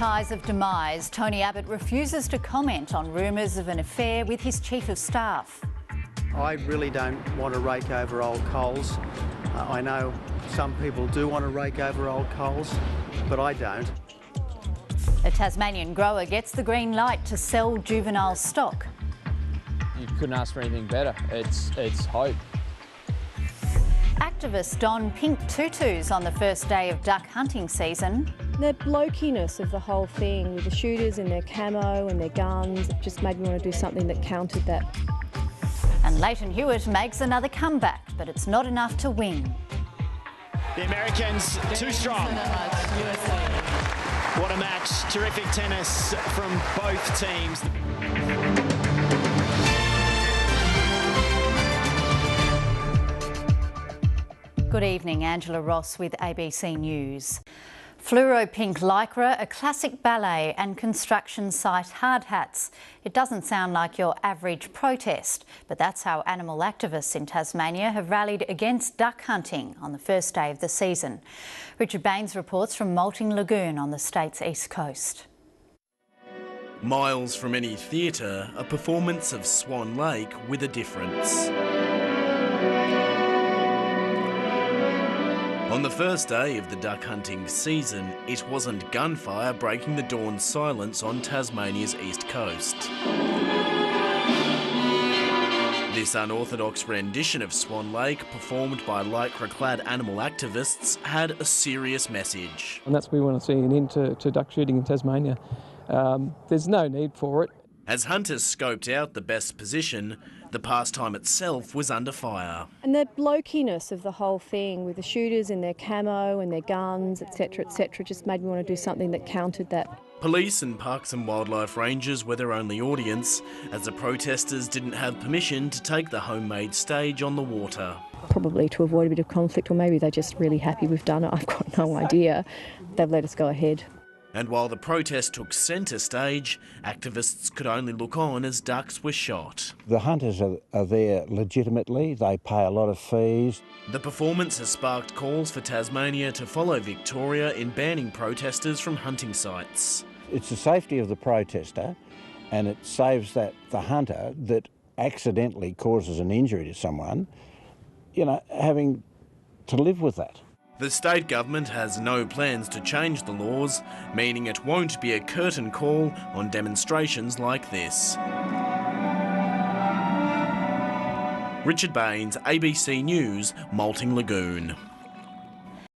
ties of demise, Tony Abbott refuses to comment on rumours of an affair with his chief of staff. I really don't want to rake over old coals. I know some people do want to rake over old coals, but I don't. A Tasmanian grower gets the green light to sell juvenile stock. You couldn't ask for anything better. It's hope. Activists don pink tutus on the first day of duck hunting season. The blokiness of the whole thing, with the shooters in their camo and their guns, it just made me want to do something that countered that. And Leighton Hewitt makes another comeback, but it's not enough to win. The Americans too strong. What a match. Terrific tennis from both teams. Good evening, Angela Ross with ABC News. Fluoro pink lycra, a classic ballet and construction site hard hats. It doesn't sound like your average protest, but that's how animal activists in Tasmania have rallied against duck hunting on the first day of the season. Richard Baines reports from Moulting Lagoon on the state's east coast. Miles from any theatre, a performance of Swan Lake with a difference. On the first day of the duck hunting season, it wasn't gunfire breaking the dawn silence on Tasmania's east coast. This unorthodox rendition of Swan Lake, performed by lycra-clad animal activists, had a serious message. And that's what we want to see an end to duck shooting in Tasmania. There's no need for it. As hunters scoped out the best position, the pastime itself was under fire. And the blokiness of the whole thing, with the shooters in their camo and their guns, etc., just made me want to do something that countered that. Police and Parks and Wildlife Rangers were their only audience, as the protesters didn't have permission to take the homemade stage on the water. Probably to avoid a bit of conflict, or maybe they're just really happy we've done it. I've got no idea. They've let us go ahead. And while the protest took centre stage, activists could only look on as ducks were shot. The hunters are there legitimately. They pay a lot of fees. The performance has sparked calls for Tasmania to follow Victoria in banning protesters from hunting sites. It's the safety of the protester, and it saves the hunter that accidentally causes an injury to someone, having to live with that. The state government has no plans to change the laws, meaning it won't be a curtain call on demonstrations like this. Richard Baines, ABC News, Moulting Lagoon.